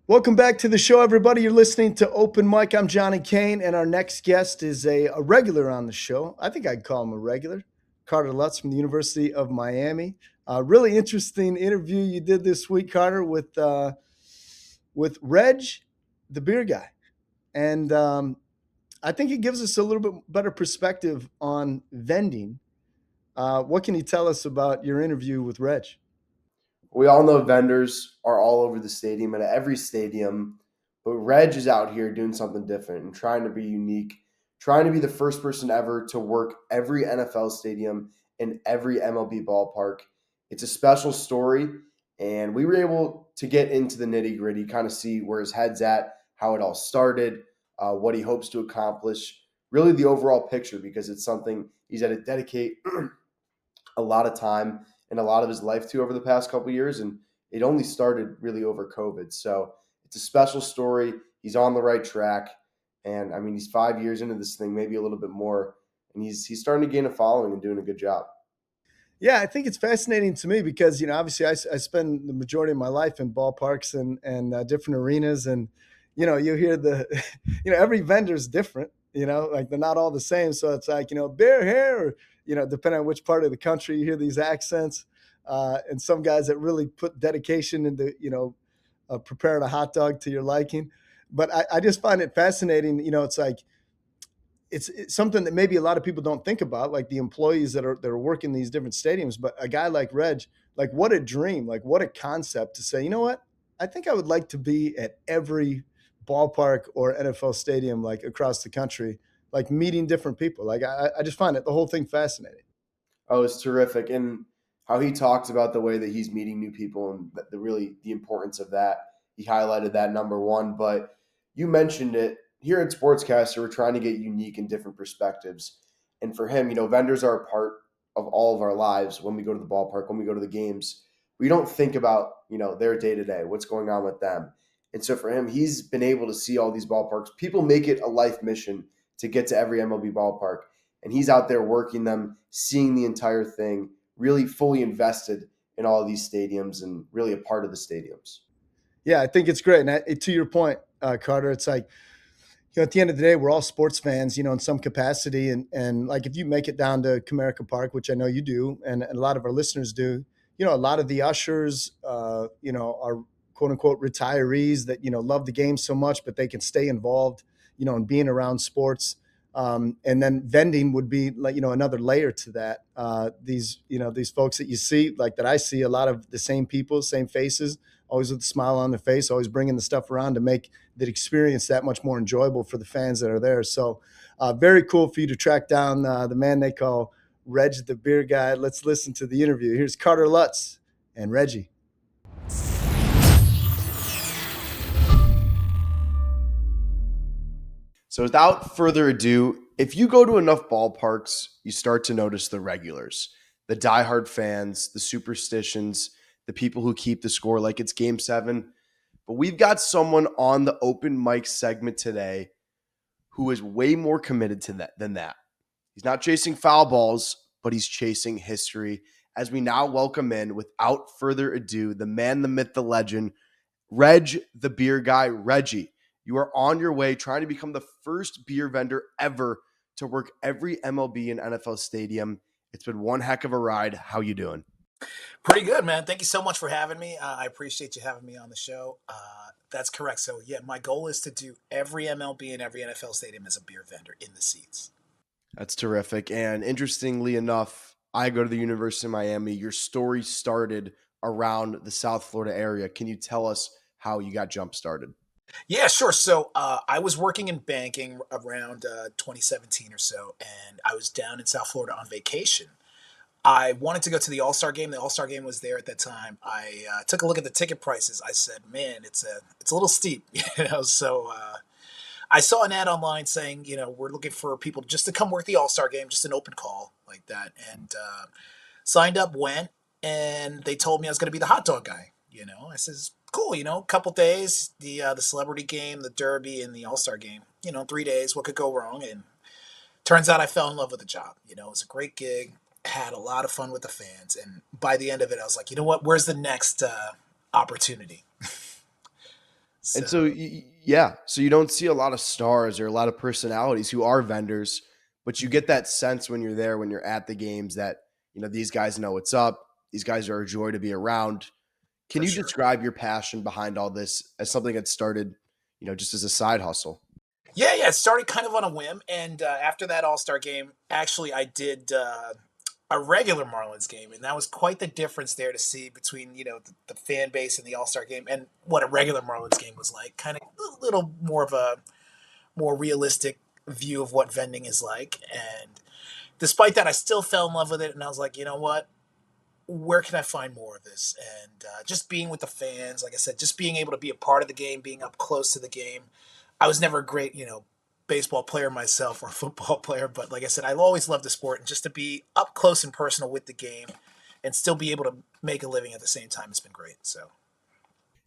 Welcome back to the show, everybody. You're listening to Open Mic. I'm Johnny Kane, and our next guest is a regular on the show. I think I'd call him a regular. Carter Lutz from the University of Miami. Really interesting interview you did this week, Carter, with Reg, the beer guy, and I think it gives us a little bit better perspective on vending. What can you tell us about your interview with Reg? We all know vendors are all over the stadium and at every stadium, but Reg is out here doing something different and trying to be unique, trying to be the first person ever to work every NFL stadium and every MLB ballpark. It's a special story, and we were able to get into the nitty gritty, kind of see where his head's at, how it all started, what he hopes to accomplish, really the overall picture, because it's something he's had to dedicate a lot of time and a lot of his life to over the past couple of years. And it only started really over COVID. So it's a special story. He's on the right track. And I mean, he's 5 years into this thing, maybe a little bit more. And he's starting to gain a following and doing a good job. Yeah, I think it's fascinating to me because obviously I spend the majority of my life in ballparks and different arenas, and you hear the every vendor's different. Like they're not all the same. So it's like beer here, or depending on which part of the country you hear these accents, and some guys that really put dedication into preparing a hot dog to your liking. But I just find it fascinating. It's like it's something that maybe a lot of people don't think about, like the employees that are working these different stadiums. But a guy like Reg, like what a dream, like what a concept to say, you know what? I think I would like to be at every ballpark or NFL stadium like across the country, like meeting different people. Like I just find it the whole thing fascinating. Oh, it's terrific. And how he talks about the way that he's meeting new people and the importance of that. He highlighted that number one. But you mentioned it here at Sportscaster, we're trying to get unique and different perspectives. And for him, vendors are a part of all of our lives when we go to the ballpark, when we go to the games. We don't think about, their day to day, what's going on with them. And so for him, he's been able to see all these ballparks. People make it a life mission to get to every MLB ballpark, and he's out there working them, seeing the entire thing, really fully invested in all of these stadiums and really a part of the stadiums. Yeah, I think it's great. And to your point, Carter, it's like at the end of the day, we're all sports fans, in some capacity. And like if you make it down to Comerica Park, which I know you do, and a lot of our listeners do, a lot of the ushers, are quote unquote retirees that, love the game so much, but they can stay involved, in being around sports. And then vending would be like, another layer to that. These folks that you see, like that I see a lot of the same people, same faces, always with a smile on their face, always bringing the stuff around to make that experience that much more enjoyable for the fans that are there. So very cool for you to track down the man they call Reg the beer guy. Let's listen to the interview. Here's Carter Lutz and Reggie. So without further ado, if you go to enough ballparks, you start to notice the regulars, the diehard fans, the superstitions, the people who keep the score like it's game seven. But we've got someone on the open mic segment today who is way more committed to that than that. He's not chasing foul balls, but he's chasing history. As we now welcome in, without further ado, the man, the myth, the legend, Reg, the beer guy. Reggie, you are on your way trying to become the first beer vendor ever to work every MLB and NFL stadium. It's been one heck of a ride. How you doing? Pretty good, man. Thank you so much for having me. I appreciate you having me on the show. That's correct. So, yeah, my goal is to do every MLB and every NFL stadium as a beer vendor in the seats. That's terrific. And interestingly enough, I go to the University of Miami. Your story started around the South Florida area. Can you tell us how you got jump started? Yeah, sure. So, I was working in banking around 2017 or so, and I was down in South Florida on vacation. I wanted to go to the All Star game. The All Star game was there at that time. I took a look at the ticket prices. I said, "Man, it's a little steep," So I saw an ad online saying, we're looking for people just to come work the All Star game, just an open call like that, and signed up, went, and they told me I was going to be the hot dog guy. I says, "Cool, couple days, the celebrity game, the Derby, and the All Star game. 3 days. What could go wrong?" And turns out I fell in love with the job. It was a great gig. Had a lot of fun with the fans, and by the end of it, I was like, you know what? Where's the next opportunity? And so, So yeah, so you don't see a lot of stars or a lot of personalities who are vendors, but you mhm, get that sense when you're there, when you're at the games that, these guys know what's up. These guys are a joy to be around. Can for you sure. describe your passion behind all this as something that started, just as a side hustle? Yeah, it started kind of on a whim, and after that All Star game, actually, I did a regular Marlins game, and that was quite the difference there to see between the fan base and the All Star game, and what a regular Marlins game was like. Kind of a little more of a more realistic view of what vending is like, and despite that, I still fell in love with it, and I was like, you know what? Where can I find more of this? And just being with the fans, like I said, just being able to be a part of the game, being up close to the game. I was never a great, baseball player myself or football player, but like I said, I always loved the sport, and just to be up close and personal with the game and still be able to make a living at the same time has been great. So,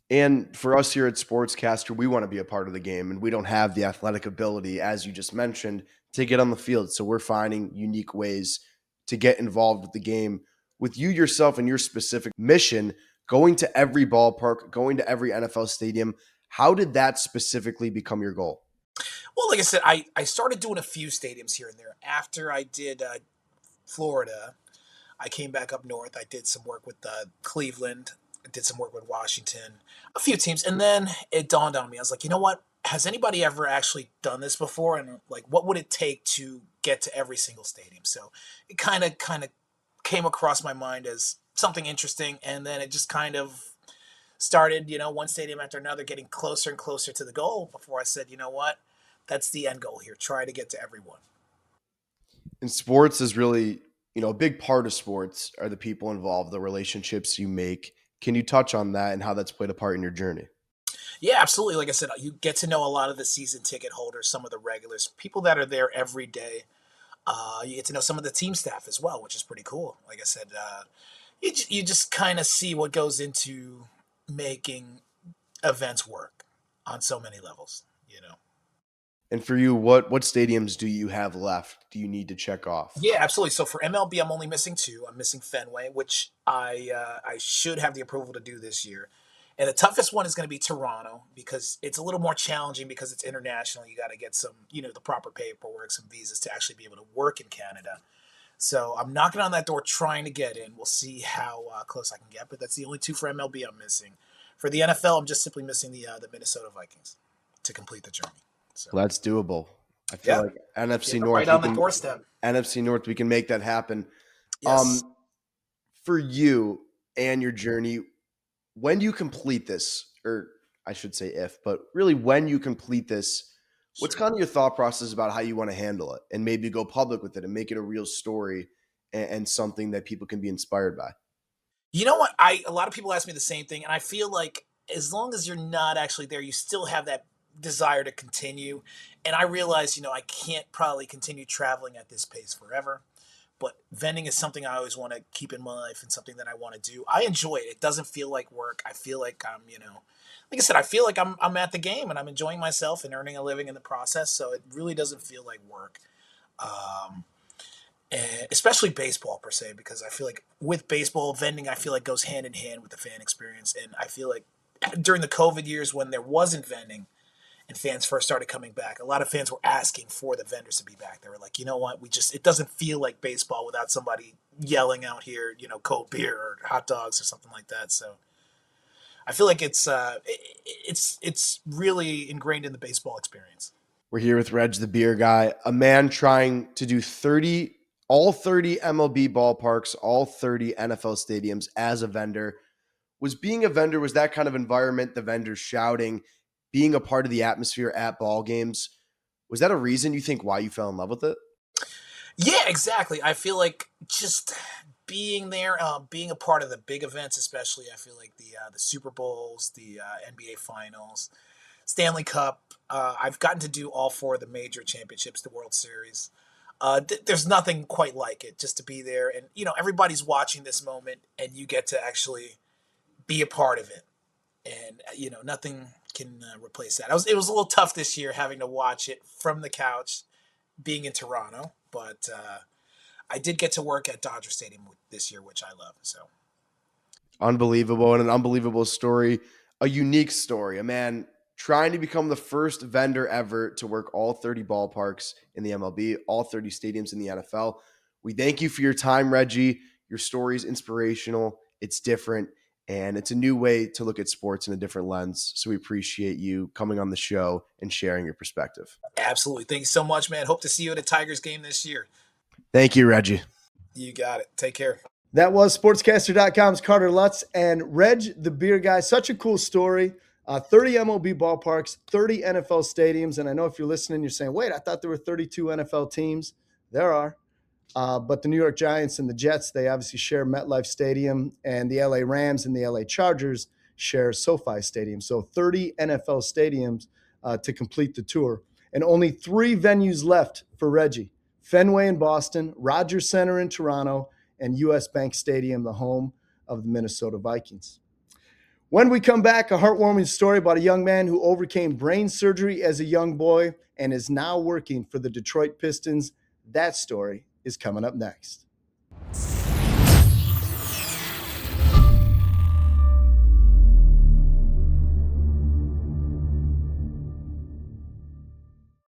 And for us here at Sportscaster, we want to be a part of the game, and we don't have the athletic ability, as you just mentioned, to get on the field. So we're finding unique ways to get involved with the game. With you yourself and your specific mission, going to every ballpark, going to every NFL stadium, how did that specifically become your goal? well, like I said, I started doing a few stadiums here and there. After I did Florida, I came back up north. I did some work with Cleveland. I did some work with Washington, a few teams, and then it dawned on me. I was like, you know what? Has anybody ever actually done this before? And like, what would it take to get to every single stadium? So it kind of came across my mind as something interesting, and then it just kind of started. One stadium after another, getting closer and closer to the goal. Before I said, you know what? That's the end goal here. Try to get to everyone. And sports is really, a big part of sports are the people involved, the relationships you make. Can you touch on that and how that's played a part in your journey? Yeah, absolutely. Like I said, you get to know a lot of the season ticket holders, some of the regulars, people that are there every day. You get to know some of the team staff as well, which is pretty cool. Like I said, you just kind of see what goes into making events work on so many levels. And for you, what stadiums do you have left? Do you need to check off? Yeah, absolutely. So for MLB, I'm only missing two. I'm missing Fenway, which I should have the approval to do this year. And the toughest one is going to be Toronto because it's a little more challenging because it's international. You got to get some, the proper paperwork, some visas to actually be able to work in Canada. So I'm knocking on that door, trying to get in. We'll see how close I can get, but that's the only two for MLB I'm missing. For the NFL, I'm just simply missing the Minnesota Vikings to complete the journey. So Well, that's doable. I feel yeah, like yeah, NFC right North, we on the can doorstep. NFC North, we can make that happen. Yes, Um, for you and your journey, when you complete this, or I should say if, but really when you complete this, what's sure. kind of your thought process about how you want to handle it and maybe go public with it and make it a real story and something that people can be inspired by? You know what? A lot of people ask me the same thing, and I feel like as long as you're not actually there, you still have that desire to continue. And I realize, I can't probably continue traveling at this pace forever. But vending is something I always want to keep in my life and something that I want to do. I enjoy it. It doesn't feel like work. I feel like like I said, I feel like I'm at the game and I'm enjoying myself and earning a living in the process. So it really doesn't feel like work. Um, and especially baseball per se, because I feel like with baseball, vending, I feel like goes hand in hand with the fan experience. And I feel like during the COVID years when there wasn't vending and fans first started coming back, a lot of fans were asking for the vendors to be back. They were like, you know what, it doesn't feel like baseball without somebody yelling out here, cold beer or hot dogs or something like that. So I feel like it's really ingrained in the baseball experience. We're here with Reg, the beer guy, a man trying to do all 30 MLB ballparks, all 30 NFL stadiums as a vendor. Was being a vendor, was that kind of environment, the vendors shouting, being a part of the atmosphere at ball games, was that a reason you think why you fell in love with it? Yeah, exactly. I feel like just being there, being a part of the big events, especially. I feel like the Super Bowls, the NBA Finals, Stanley Cup. I've gotten to do all four of the major championships, the World Series. There's nothing quite like it. Just to be there, and everybody's watching this moment, and you get to actually be a part of it. And nothing can replace that. It was a little tough this year having to watch it from the couch, being in Toronto, but I did get to work at Dodger Stadium this year, which I love. So Unbelievable, and an unbelievable story, a unique story. A man trying to become the first vendor ever to work all 30 ballparks in the MLB, all 30 stadiums in the NFL. We thank you for your time, Reggie. Your story is inspirational. It's different, and it's a new way to look at sports in a different lens. So we appreciate you coming on the show and sharing your perspective. Absolutely. Thank you so much, man. Hope to see you at a Tigers game this year. Thank you, Reggie. You got it. Take care. That was SportsCaster.com's Carter Lutz and Reg, the beer guy. Such a cool story. 30 MLB ballparks, 30 NFL stadiums. And I know if you're listening, you're saying, wait, I thought there were 32 NFL teams. There are. But the New York Giants and the Jets, they obviously share MetLife Stadium, and the LA Rams and the LA Chargers share SoFi Stadium. So 30 NFL stadiums to complete the tour. And only 3 venues left for Reggie: Fenway in Boston, Rogers Center in Toronto, and US Bank Stadium, the home of the Minnesota Vikings. When we come back, a heartwarming story about a young man who overcame brain surgery as a young boy and is now working for the Detroit Pistons. That story is coming up next.